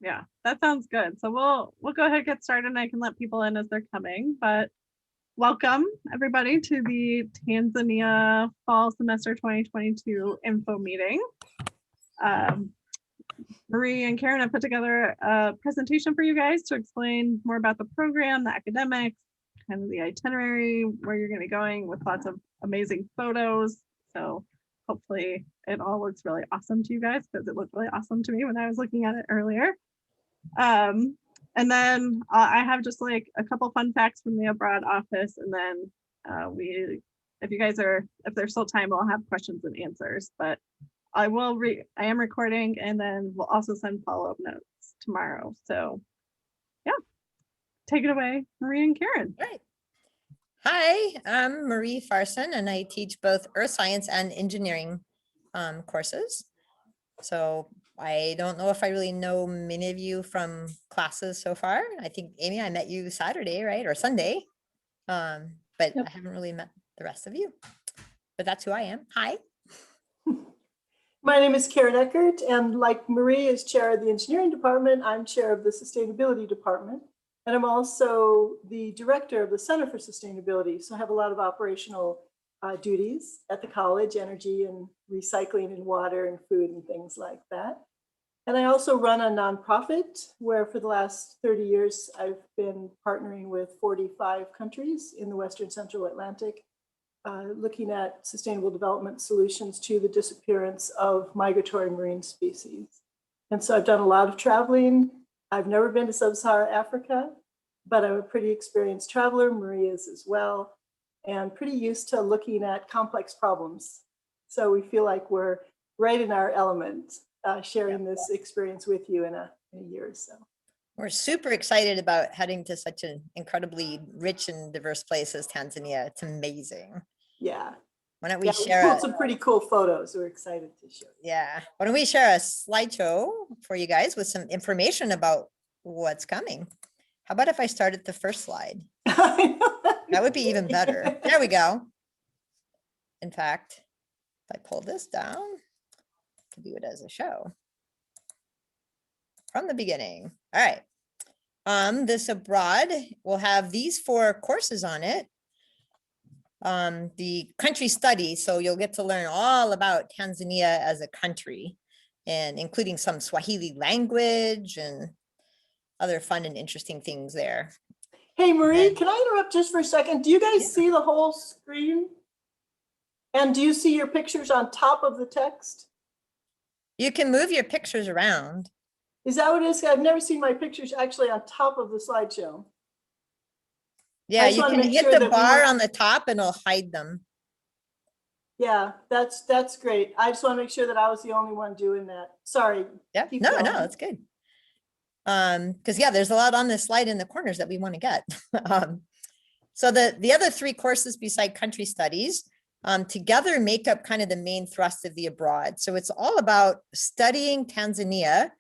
Yeah, that sounds good. So we'll go ahead and get started, and I can let people in as they're coming. But welcome everybody to the Tanzania Fall Semester 2022 info meeting. Marie and Karen have put together a presentation for you guys to explain more about the program, the academics, kind of the itinerary, where you're going to be going, with lots of amazing photos. So hopefully it all looks really awesome to you guys, because it looked really awesome to me when I was looking at it earlier. And then I have just like a couple fun facts from the abroad office, and then if there's still time, we'll have questions and answers. But I am recording, and then we'll also send follow-up notes tomorrow. So yeah, take it away, Marie and Karen. All right. Hi, I'm Marie Farson, and I teach both earth science and engineering courses. So I don't know if I really know many of you from classes so far. I think, Amy, I met you Saturday, right? Or Sunday. But Yep. I haven't really met the rest of you. But that's who I am. Hi. My name is Karen Eckert, and like Marie is chair of the engineering department, I'm chair of the sustainability department. And I'm also the director of the Center for Sustainability. So I have a lot of operational duties at the college, energy and recycling and water and food and things like that. And I also run a nonprofit where for the last 30 years, I've been partnering with 45 countries in the Western Central Atlantic, looking at sustainable development solutions to the disappearance of migratory marine species. And so I've done a lot of traveling. I've never been to sub-Saharan Africa, but I'm a pretty experienced traveler. Marie is as well, and pretty used to looking at complex problems. So we feel like we're right in our element, sharing this experience with you in a year or so. We're super excited about heading to such an incredibly rich and diverse place as Tanzania. It's amazing. Yeah. Why don't we share pulled some pretty cool photos. We're excited to show you. Yeah. Why don't we share a slideshow for you guys with some information about what's coming? How about if I start at the first slide? That would be even better. There we go. In fact, if I pull this down, I can do it as a show from the beginning. All right. This abroad will have these 4 courses on it. The country study, so you'll get to learn all about Tanzania as a country, and including some Swahili language and other fun and interesting things there. Hey, Marie, can I interrupt just for a second? Do you guys see the whole screen? And do you see your pictures on top of the text? You can move your pictures around. Is that what it is? I've never seen my pictures actually on top of the slideshow. Yeah, you can hit the bar on the top and it'll hide them. Yeah, that's great. I just want to make sure that I was the only one doing that. Sorry. Yeah, no, that's good. Because yeah, there's a lot on this slide in the corners that we want to get. So the other 3 courses beside country studies together make up kind of the main thrust of the abroad. So it's all about studying Tanzania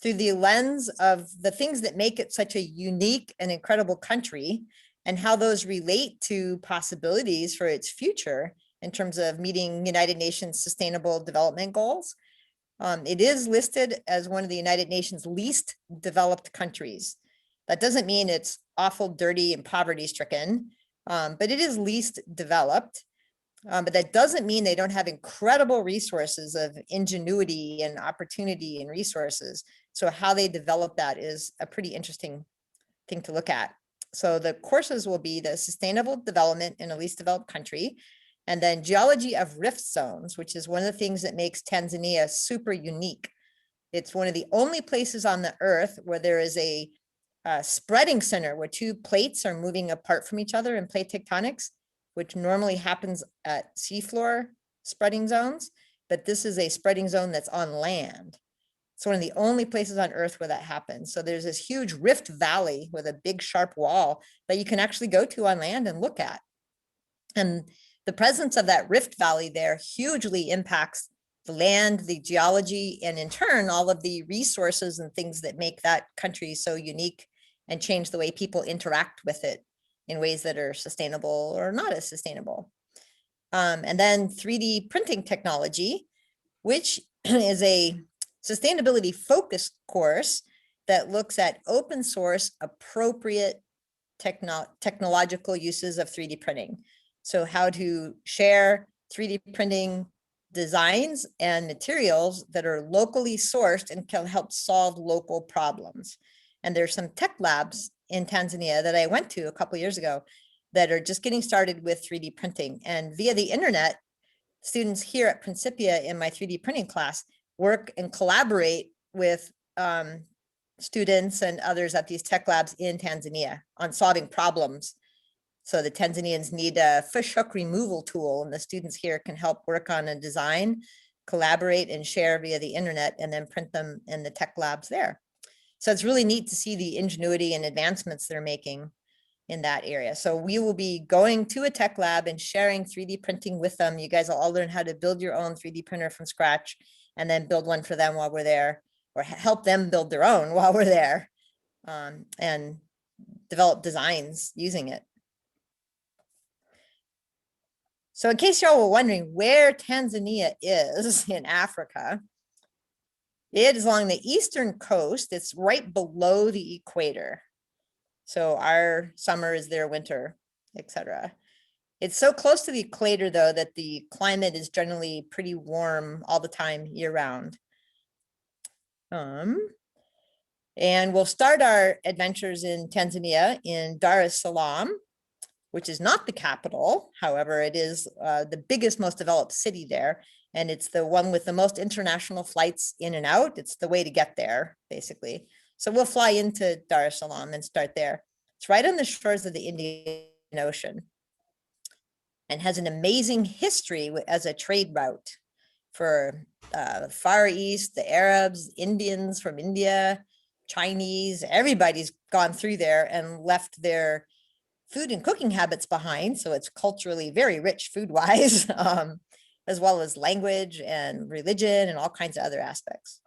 through the lens of the things that make it such a unique and incredible country, and how those relate to possibilities for its future in terms of meeting United Nations Sustainable Development Goals. It is listed as one of the United Nations least developed countries. That doesn't mean it's awful, dirty, and poverty-stricken, but it is least developed. But that doesn't mean they don't have incredible resources of ingenuity and opportunity and resources. So how they develop that is a pretty interesting thing to look at. So the courses will be the sustainable development in a least developed country, and then geology of rift zones, which is one of the things that makes Tanzania super unique. It's one of the only places on the earth where there is a spreading center where 2 plates are moving apart from each other in plate tectonics, which normally happens at seafloor spreading zones, but this is a spreading zone that's on land. It's one of the only places on earth where that happens. So there's this huge rift valley with a big sharp wall that you can actually go to on land and look at. And the presence of that rift valley there hugely impacts the land, the geology, and in turn, all of the resources and things that make that country so unique and change the way people interact with it in ways that are sustainable or not as sustainable. And then 3D printing technology, which is a sustainability focused course that looks at open source appropriate technological uses of 3D printing. So how to share 3D printing designs and materials that are locally sourced and can help solve local problems. And there's some tech labs in Tanzania that I went to a couple of years ago that are just getting started with 3D printing. And via the internet, students here at Principia in my 3D printing class work and collaborate with students and others at these tech labs in Tanzania on solving problems. So the Tanzanians need a fish hook removal tool, and the students here can help work on a design, collaborate and share via the internet, and then print them in the tech labs there. So it's really neat to see the ingenuity and advancements they're making in that area. So we will be going to a tech lab and sharing 3D printing with them. You guys will all learn how to build your own 3D printer from scratch and then build one for them while we're there, or help them build their own while we're there, and develop designs using it. So in case y'all were wondering where Tanzania is in Africa, it is along the eastern coast. It's right below the equator. So our summer is their winter, etc. It's so close to the equator, though, that the climate is generally pretty warm all the time year round. And we'll start our adventures in Tanzania in Dar es Salaam, which is not the capital. However, it is the biggest, most developed city there. And it's the one with the most international flights in and out. It's the way to get there, basically. So we'll fly into Dar es Salaam and start there. It's right on the shores of the Indian Ocean and has an amazing history as a trade route for Far East, the Arabs, Indians from India, Chinese. Everybody's gone through there and left their food and cooking habits behind. So it's culturally very rich food-wise, as well as language and religion and all kinds of other aspects.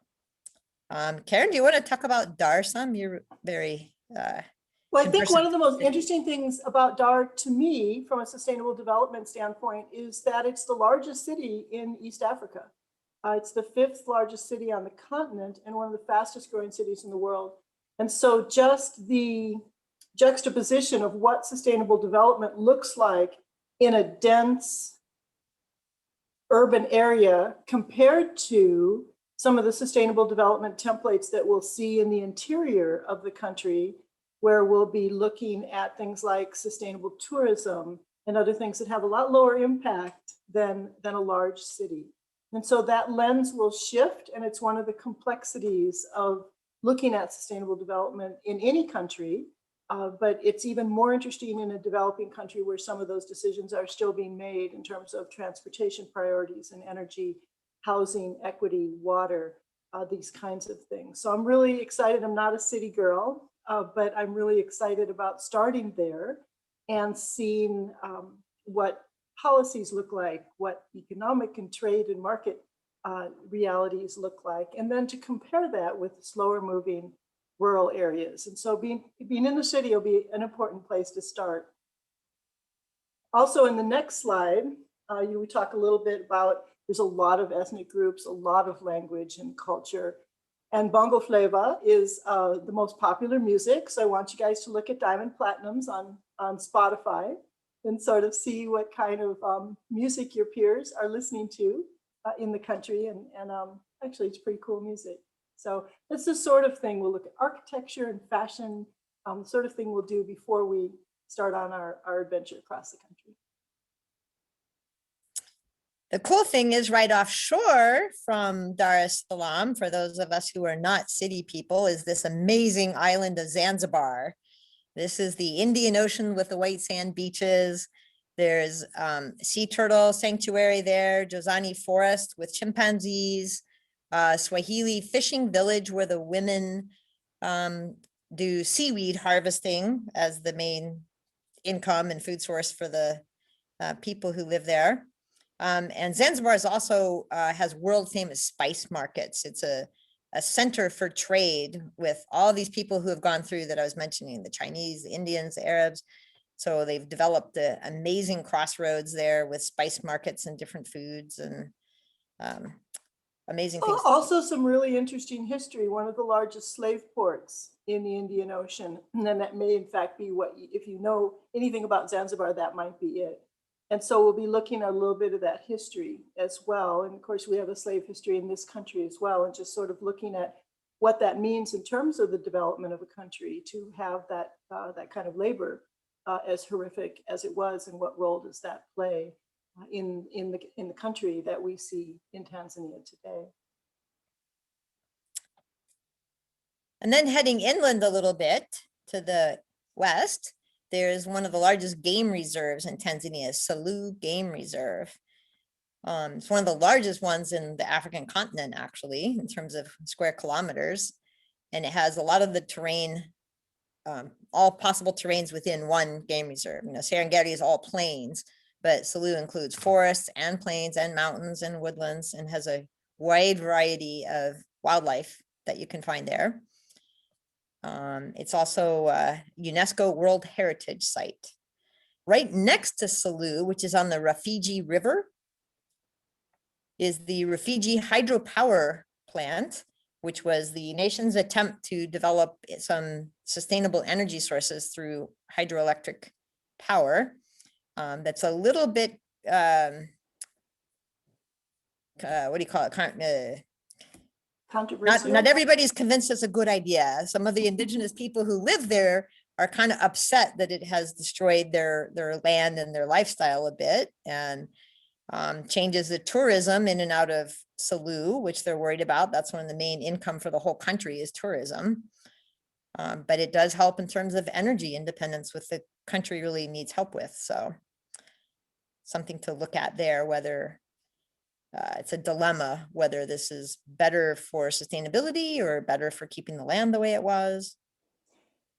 Karen, do you want to talk about Dar some? You're very well, I think one of the most interesting things about Dar to me from a sustainable development standpoint is that it's the largest city in East Africa. It's the 5th largest city on the continent and one of the fastest growing cities in the world. And so just the juxtaposition of what sustainable development looks like in a dense urban area compared to some of the sustainable development templates that we'll see in the interior of the country, where we'll be looking at things like sustainable tourism and other things that have a lot lower impact than a large city. And so that lens will shift, and it's one of the complexities of looking at sustainable development in any country, but it's even more interesting in a developing country where some of those decisions are still being made in terms of transportation priorities and energy, housing, equity, water, these kinds of things. So I'm really excited. I'm not a city girl, but I'm really excited about starting there and seeing what policies look like, what economic and trade and market realities look like, and then to compare that with slower moving rural areas. And so being in the city will be an important place to start. Also in the next slide, we talk a little bit about, there's a lot of ethnic groups, a lot of language and culture. And Bongo Flava is the most popular music. So I want you guys to look at Diamond Platinums on Spotify and sort of see what kind of music your peers are listening to in the country. And actually, it's pretty cool music. So that's the sort of thing we'll look at, architecture and fashion, the sort of thing we'll do before we start on our adventure across the country. The cool thing is right offshore from Dar es Salaam, for those of us who are not city people, is this amazing island of Zanzibar. This is the Indian Ocean with the white sand beaches. There's sea turtle sanctuary there, Jozani Forest with chimpanzees, Swahili fishing village where the women do seaweed harvesting as the main income and food source for the people who live there. And Zanzibar is also has world famous spice markets. It's a center for trade with all these people who have gone through that I was mentioning, the Chinese, the Indians, the Arabs. So they've developed an amazing crossroads there with spice markets and different foods, and amazing things. Also some really interesting history. One of the largest slave ports in the Indian Ocean. And then that may in fact be what, if you know anything about Zanzibar, that might be it. And so we'll be looking at a little bit of that history as well. And of course, we have a slave history in this country as well, and just sort of looking at what that means in terms of the development of a country to have that, that kind of labor as horrific as it was, and what role does that play in the country that we see in Tanzania today. And then heading inland a little bit to the west, there's one of the largest game reserves in Tanzania, Selous Game Reserve. It's one of the largest ones in the African continent, actually, in terms of square kilometers. And it has a lot of the terrain, all possible terrains within one game reserve. You know, Serengeti is all plains, but Selous includes forests and plains and mountains and woodlands, and has a wide variety of wildlife that you can find there. It's also a UNESCO World Heritage Site. Right next to Selous, which is on the Refugee River, is the refugee hydropower plant, which was the nation's attempt to develop some sustainable energy sources through hydroelectric power. That's a little bit, what do you call it? Not everybody's convinced it's a good idea. Some of the indigenous people who live there are kind of upset that it has destroyed their land and their lifestyle a bit, and changes the tourism in and out of Selous, which they're worried about. That's one of the main income for the whole country is tourism. But it does help in terms of energy independence, which the country really needs help with. So something to look at there, whether it's a dilemma, whether this is better for sustainability or better for keeping the land the way it was.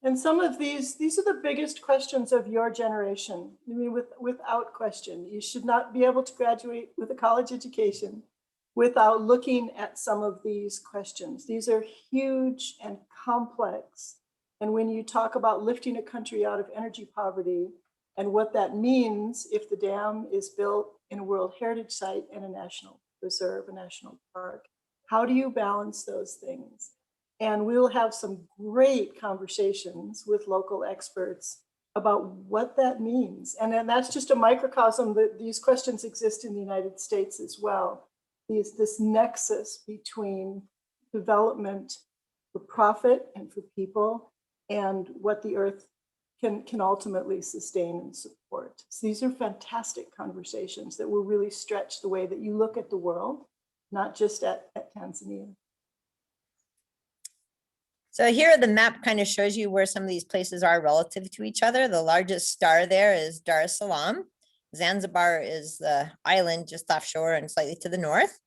And some of these are the biggest questions of your generation. I mean, without question, you should not be able to graduate with a college education without looking at some of these questions. These are huge and complex. And when you talk about lifting a country out of energy poverty and what that means if the dam is built in a World Heritage Site and a national reserve, a national park, how do you balance those things? And we'll have some great conversations with local experts about what that means. And then that's just a microcosm that these questions exist in the United States as well. This nexus between development for profit and for people and what the earth can ultimately sustain and support. So these are fantastic conversations that will really stretch the way that you look at the world, not just at Tanzania. So here the map kind of shows you where some of these places are relative to each other. The largest star there is Dar es Salaam. Zanzibar is the island just offshore and slightly to the north.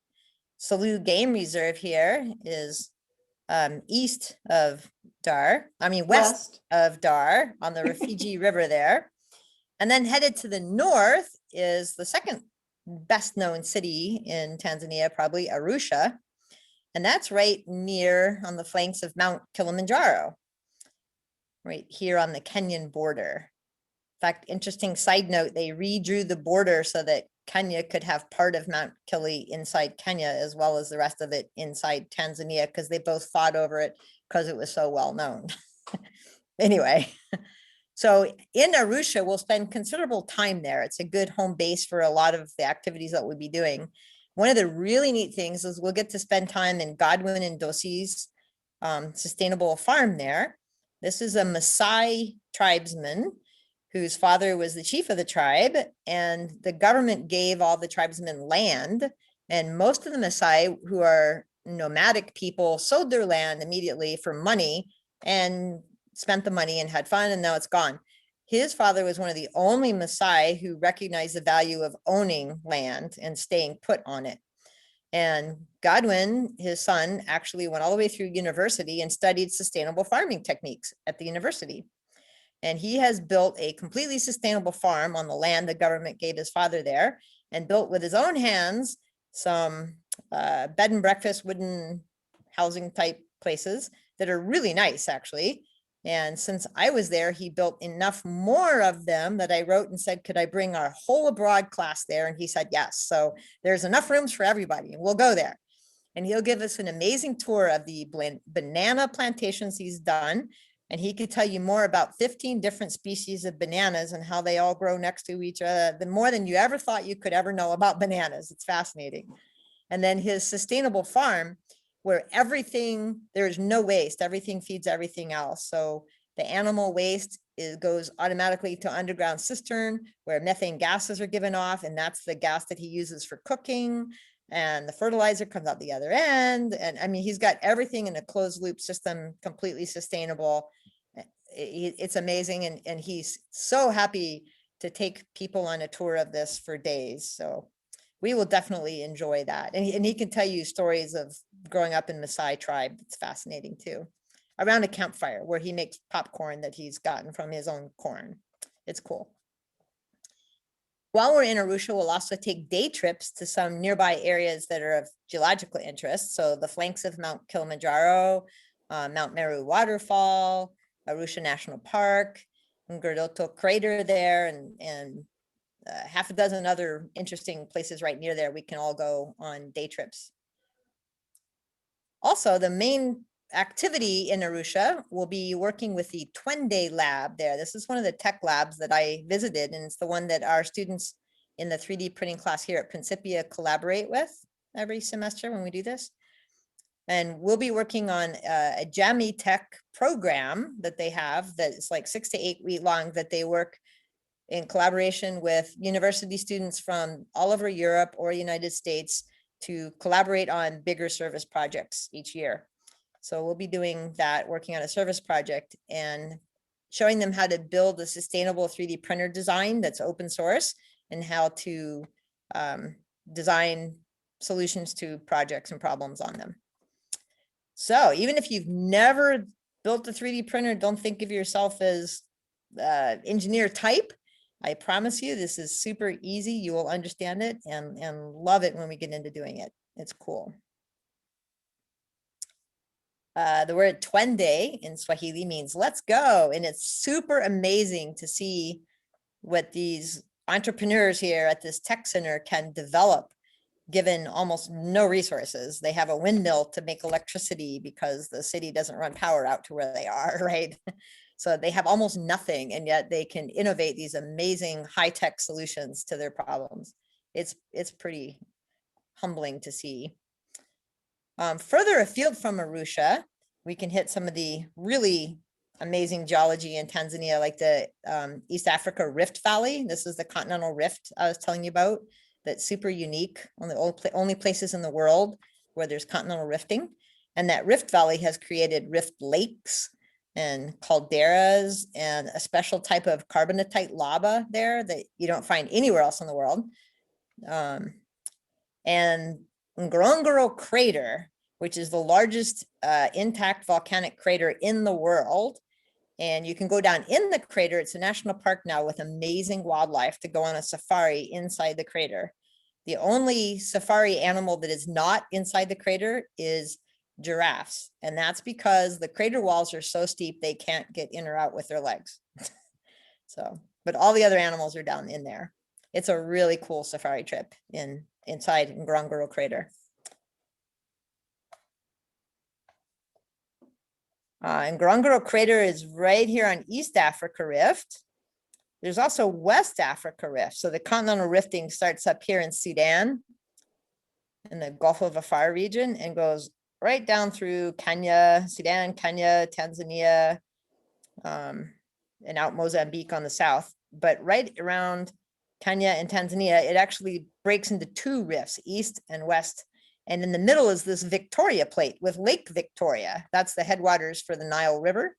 Selous Game Reserve here is west of Dar on the Refugee River there. And then headed to the north is the second best known city in Tanzania, probably Arusha. And that's right near on the flanks of Mount Kilimanjaro, right here on the Kenyan border. In fact, interesting side note, they redrew the border so that Kenya could have part of Mount Kili inside Kenya as well as the rest of it inside Tanzania, because they both fought over it because it was so well known. Anyway, so in Arusha, we'll spend considerable time there. It's a good home base for a lot of the activities that we'll be doing. One of the really neat things is we'll get to spend time in Godwin and Dosi's sustainable farm there. This is a Maasai tribesman whose father was the chief of the tribe, and the government gave all the tribesmen land, and most of the Maasai, who are nomadic people, sold their land immediately for money and spent the money and had fun, and now it's gone. His father was one of the only Maasai who recognized the value of owning land and staying put on it. And Godwin, his son, actually went all the way through university and studied sustainable farming techniques at the university. And he has built a completely sustainable farm on the land the government gave his father there, and built with his own hands some bed and breakfast wooden housing type places that are really nice, actually. And since I was there, he built enough more of them that I wrote and said, could I bring our whole abroad class there? And he said, yes. So there's enough rooms for everybody and we'll go there. and he'll give us an amazing tour of the banana plantations he's done. And he could tell you more about 15 different species of bananas and how they all grow next to each other, more than you ever thought you could ever know about bananas. It's fascinating. And then his sustainable farm, where there's no waste, everything feeds everything else. So the animal waste goes automatically to underground cistern where methane gases are given off, and that's the gas that he uses for cooking. And the fertilizer comes out the other end. And I mean, he's got everything in a closed loop system, completely sustainable. It's amazing. And he's so happy to take people on a tour of this for days. So we will definitely enjoy that. And he can tell you stories of growing up in Maasai tribe. It's fascinating too. Around a campfire where he makes popcorn that he's gotten from his own corn. It's cool. While we're in Arusha, we'll also take day trips to some nearby areas that are of geological interest. So the flanks of Mount Kilimanjaro, Mount Meru Waterfall, Arusha National Park, and Goodall Crater there, and half a dozen other interesting places right near there. We can all go on day trips. Also, the main activity in Arusha will be working with the Twende lab there. This is one of the tech labs that I visited, and it's the one that our students in the 3D printing class here at Principia collaborate with every semester when we do this. And we'll be working on a Jammy Tech program that they have that's like 6 to 8 week long, that they work in collaboration with university students from all over Europe or United States to collaborate on bigger service projects each year. So we'll be doing that, working on a service project and showing them how to build a sustainable 3D printer design that's open source, and how to design solutions to projects and problems on them. So even if you've never built a 3D printer, don't think of yourself as engineer type. I promise you, this is super easy. You will understand it and love it when we get into doing it. It's cool. The word Twende in Swahili means let's go. And it's super amazing to see what these entrepreneurs here at this tech center can develop, given almost no resources. They have a windmill to make electricity because the city doesn't run power out to where they are, right? So they have almost nothing, and yet they can innovate these amazing high-tech solutions to their problems. It's pretty humbling to see. Further afield from Arusha, we can hit some of the really amazing geology in Tanzania, like the East Africa Rift Valley. This is the continental rift I was telling you about. That's super unique, one of the only places in the world where there's continental rifting. And that Rift Valley has created rift lakes and calderas and a special type of carbonatite lava there that you don't find anywhere else in the world. And Ngorongoro crater, which is the largest intact volcanic crater in the world. And you can go down in the crater. It's a national park now with amazing wildlife to go on a safari inside the crater. The only safari animal that is not inside the crater is giraffes. And that's because the crater walls are so steep, they can't get in or out with their legs. So, but all the other animals are down in there. It's a really cool safari trip inside Ngorongoro crater. Ngorongoro crater is right here on East Africa Rift. There's also West Africa Rift. So the continental rifting starts up here in Sudan, in the Gulf of Afar region, and goes right down through Kenya, Sudan, Kenya, Tanzania, and out Mozambique on the south. But right around Kenya and Tanzania, it actually breaks into two rifts, east and west. And in the middle is this Victoria plate with Lake Victoria. That's the headwaters for the Nile River.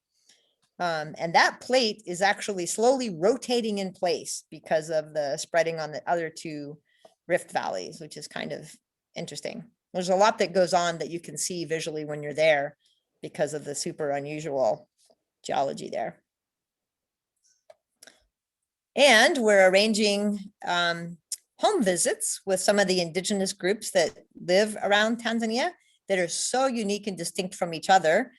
And that plate is actually slowly rotating in place because of the spreading on the other two rift valleys, which is kind of interesting. There's a lot that goes on that you can see visually when you're there because of the super unusual geology there. And we're arranging home visits with some of the indigenous groups that live around Tanzania that are so unique and distinct from each other,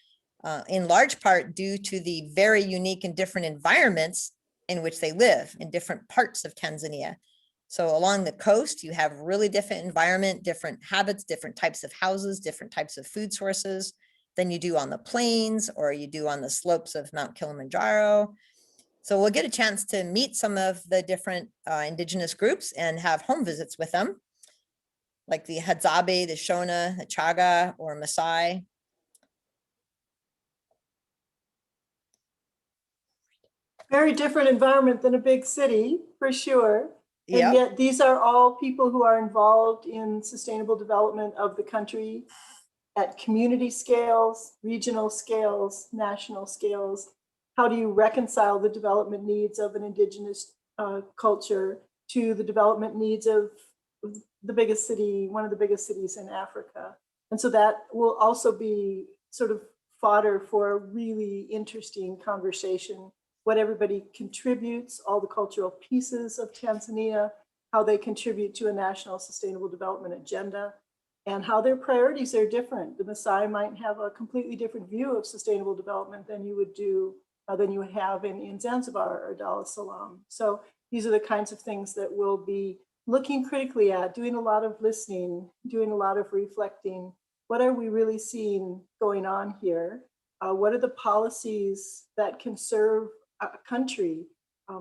in large part due to the very unique and different environments in which they live in different parts of Tanzania. So along the coast, you have really different environment, different habits, different types of houses, different types of food sources than you do on the plains or you do on the slopes of Mount Kilimanjaro. So we'll get a chance to meet some of the different indigenous groups and have home visits with them, like the Hadzabe, the Shona, the Chaga, or Maasai. Very different environment than a big city, for sure. And Yep. yet these are all people who are involved in sustainable development of the country at community scales, regional scales, national scales. How do you reconcile the development needs of an indigenous culture to the development needs of the biggest city, one of the biggest cities in Africa? And so that will also be sort of fodder for a really interesting conversation. What everybody contributes, all the cultural pieces of Tanzania, how they contribute to a national sustainable development agenda, and how their priorities are different. The Maasai might have a completely different view of sustainable development than you would do, than you would have in Zanzibar or Dar es Salaam. So these are the kinds of things that we'll be looking critically at, doing a lot of listening, doing a lot of reflecting. What are we really seeing going on here? What are the policies that can serve a country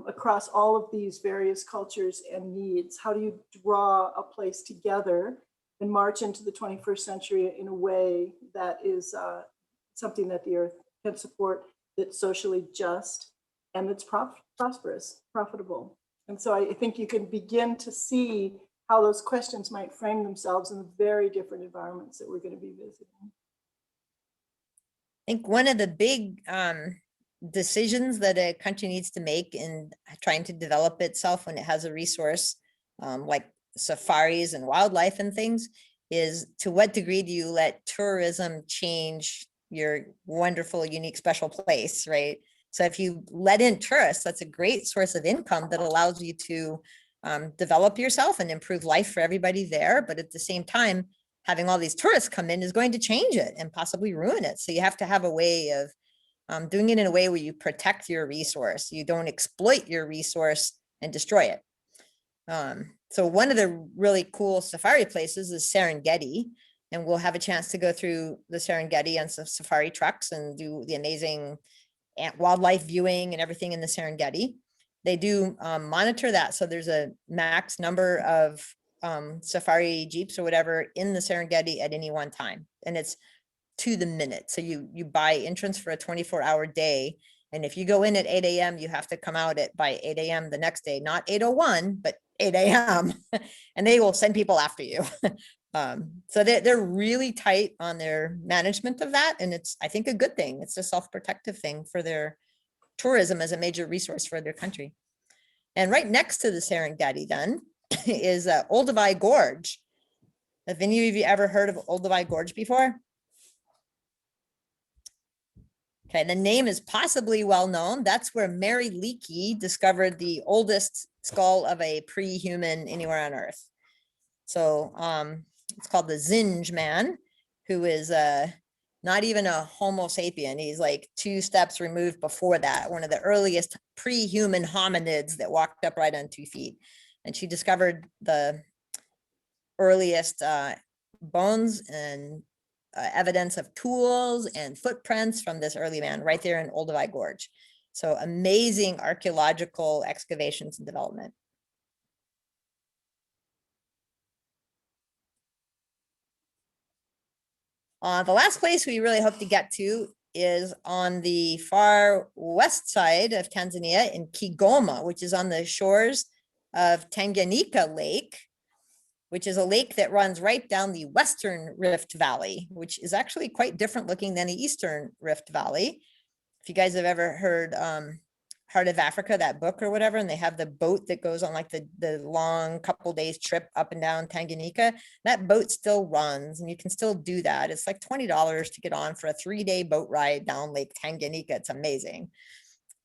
across all of these various cultures and needs? How do you draw a place together and march into the 21st century in a way that is something that the earth can support, that's socially just, and that's prosperous, profitable? And so I think you can begin to see how those questions might frame themselves in the very different environments that we're going to be visiting. I think one of the big decisions that a country needs to make in trying to develop itself when it has a resource like safaris and wildlife and things is, to what degree do you let tourism change your wonderful, unique, special place, right? So if you let in tourists, that's a great source of income that allows you to develop yourself and improve life for everybody there. But at the same time, having all these tourists come in is going to change it and possibly ruin it. So you have to have a way of doing it in a way where you protect your resource. You don't exploit your resource and destroy it. So one of the really cool safari places is Serengeti, and we'll have a chance to go through the Serengeti on some safari trucks and do the amazing wildlife viewing and everything in the Serengeti. They do monitor that. So there's a max number of safari jeeps or whatever in the Serengeti at any one time. And it's to the minute. So you buy entrance for a 24-hour day. And if you go in at 8 a.m., you have to come out by 8 a.m. the next day, not 8:01, but 8 a.m. And they will send people after you. So they're really tight on their management of that. And it's, I think, a good thing. It's a self-protective thing for their tourism as a major resource for their country. And right next to the Serengeti then is Olduvai Gorge. Have any of you ever heard of Olduvai Gorge before? Okay, the name is possibly well known. That's where Mary Leakey discovered the oldest skull of a pre-human anywhere on Earth. So it's called the Zinj man, who is not even a Homo sapien. He's like 2 steps removed before that, one of the earliest pre-human hominids that walked upright on 2 feet. And she discovered the earliest bones and evidence of tools and footprints from this early man right there in Olduvai Gorge. So amazing archaeological excavations and development. The last place we really hope to get to is on the far west side of Tanzania in Kigoma, which is on the shores of Tanganyika Lake, which is a lake that runs right down the Western Rift Valley, which is actually quite different looking than the Eastern Rift Valley. If you guys have ever heard Heart of Africa, that book or whatever, and they have the boat that goes on like the long couple days trip up and down Tanganyika, that boat still runs and you can still do that. It's like $20 to get on for a 3-day boat ride down Lake Tanganyika. It's amazing.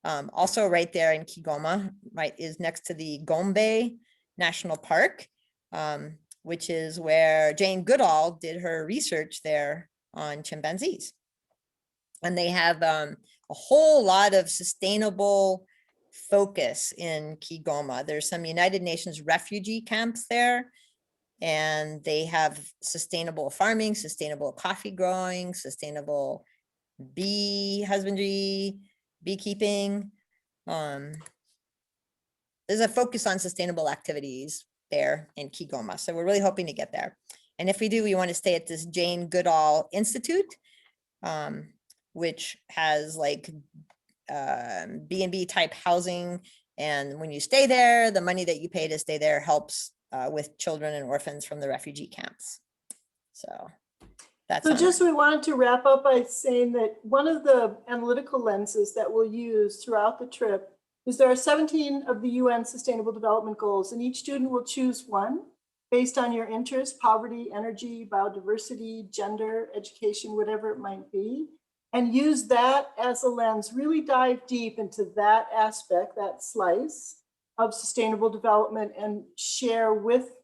Also right there in Kigoma, right, is next to the Gombe National Park, which is where Jane Goodall did her research there on chimpanzees. And they have a whole lot of sustainable focus in Kigoma. There's some United Nations refugee camps there, and they have sustainable farming, sustainable coffee growing, sustainable bee husbandry, beekeeping. There's a focus on sustainable activities there in Kigoma. So we're really hoping to get there. And if we do, we want to stay at this Jane Goodall Institute, which has like B&B type housing. And when you stay there, the money that you pay to stay there helps with children and orphans from the refugee camps. So that's so just we wanted to wrap up by saying that one of the analytical lenses that we'll use throughout the trip is there are 17 of the UN Sustainable Development Goals, and each student will choose one based on your interest: poverty, energy, biodiversity, gender, education, whatever it might be, and use that as a lens, really dive deep into that aspect, that slice of sustainable development, and share with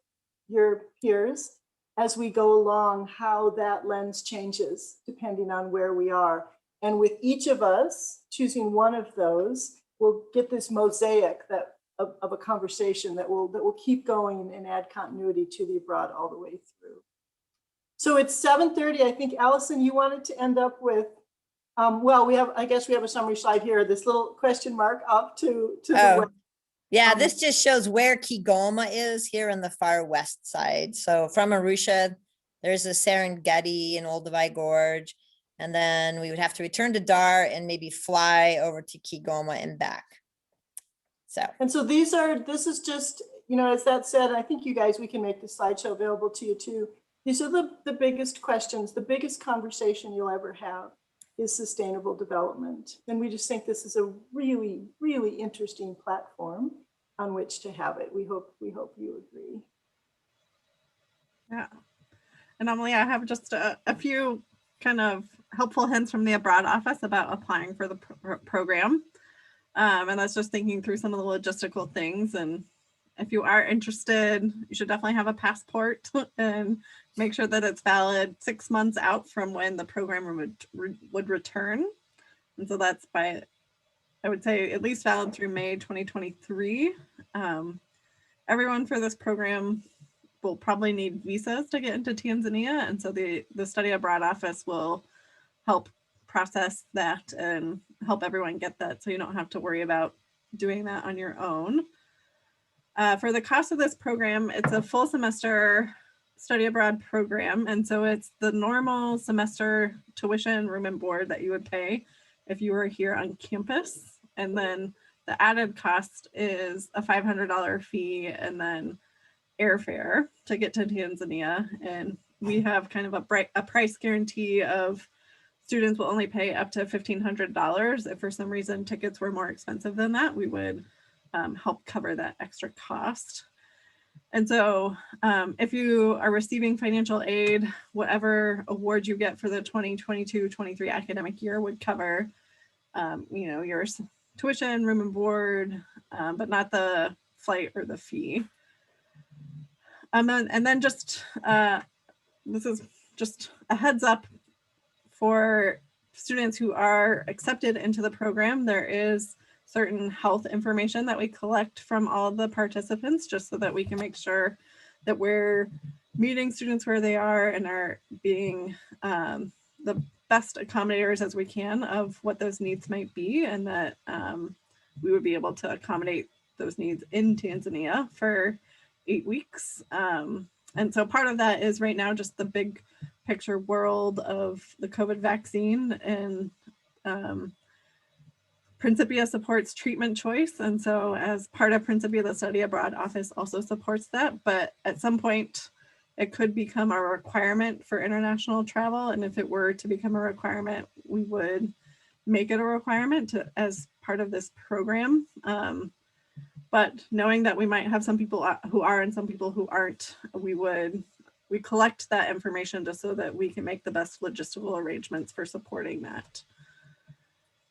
your peers as we go along how that lens changes depending on where we are. And with each of us choosing one of those, we'll get this mosaic of a conversation that will keep going and add continuity to the abroad all the way through. So it's 7:30. I think, Allison, you wanted to end up with, well, I guess we have a summary slide here, this little question mark up to the west. Yeah, this just shows where Kigoma is here on the far west side. So from Arusha, there's a Serengeti and Olduvai Gorge. And then we would have to return to Dar and maybe fly over to Kigoma and back. So. And so this is just, as that said, I think you guys, we can make the slideshow available to you too. These are the biggest questions, the biggest conversation you'll ever have is sustainable development. And we just think this is a really, really interesting platform on which to have it. We hope you agree. Yeah. And Emily, I have just a few kind of helpful hints from the abroad office about applying for the program. And that's just thinking through some of the logistical things. And if you are interested, you should definitely have a passport and make sure that it's valid 6 months out from when the program would return. And so that's by, I would say, at least valid through May 2023. Everyone for this program will probably need visas to get into Tanzania. And so the study abroad office will help process that and help everyone get that, so you don't have to worry about doing that on your own. For the cost of this program, it's a full semester study abroad program. And so it's the normal semester tuition, room and board that you would pay if you were here on campus. And then the added cost is a $500 fee and then airfare to get to Tanzania. And we have kind of a price guarantee of students will only pay up to $1,500. If for some reason tickets were more expensive than that, we would help cover that extra cost. And so if you are receiving financial aid, whatever award you get for the 2022-23 academic year would cover your tuition, room and board, but not the flight or the fee. And then just, this is just a heads up for students who are accepted into the program. There is certain health information that we collect from all the participants, just so that we can make sure that we're meeting students where they are and are being the best accommodators as we can of what those needs might be, and that we would be able to accommodate those needs in Tanzania for 8 weeks. And so part of that is right now just the big picture world of the COVID vaccine, and Principia supports treatment choice. And so as part of Principia, the study abroad office also supports that, but at some point it could become a requirement for international travel. And if it were to become a requirement, we would make it a requirement as part of this program. But knowing that we might have some people who are and some people who aren't, we collect that information just so that we can make the best logistical arrangements for supporting that.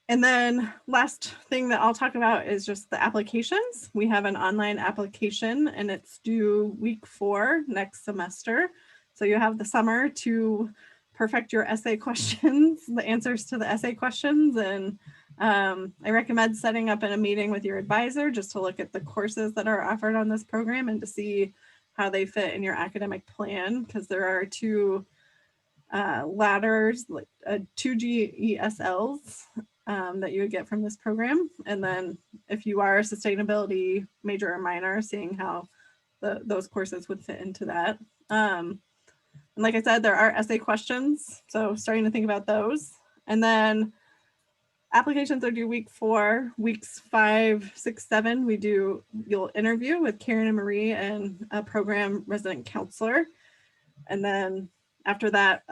And then last thing that I'll talk about is just the applications. We have an online application and it's due week 4 next semester. So you have the summer to perfect your essay questions, the answers to the essay questions, and I recommend setting up in a meeting with your advisor just to look at the courses that are offered on this program and to see how they fit in your academic plan, because there are two ladders, like 2 GESLs that you would get from this program. And then if you are a sustainability major or minor, seeing how those courses would fit into that. And like I said, there are essay questions, so starting to think about those. And then applications are due week 4, weeks 5, 6, 7. You'll interview with Karen and Marie and a program resident counselor. And then after that,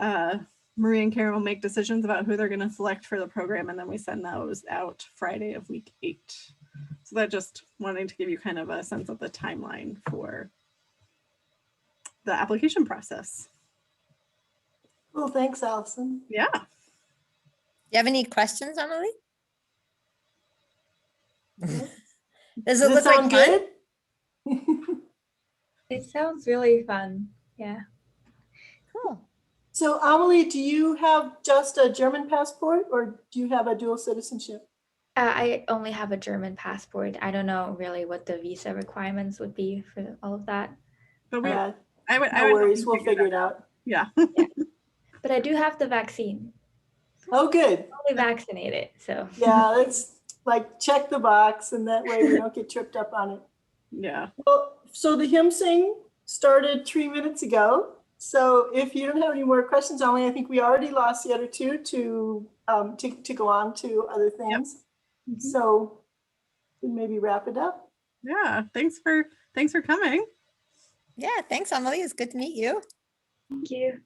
Marie and Karen will make decisions about who they're going to select for the program. And then we send those out Friday of week 8. So that just wanting to give you kind of a sense of the timeline for the application process. Well, thanks, Allison. Yeah. You have any questions, Emily? Does Does it it look like sound fun? good? It sounds really fun. Yeah. Cool. So Amelie, do you have just a German passport or do you have a dual citizenship? I only have a German passport. I don't know really what the visa requirements would be for all of that. But we, Yeah, I would, no I would help worries, you we'll figure it out. Yeah. But I do have the vaccine. Oh, good. Fully vaccinated. So Yeah, let's like check the box and that way we don't get tripped up on it. Yeah. Well, so the hymn sing started 3 minutes ago. So if you don't have any more questions, Amelie, I think we already lost the other two to go on to other things. Mhm. So we maybe wrap it up. Yeah. Thanks for coming. Yeah, thanks, Emily. It's good to meet you. thank you.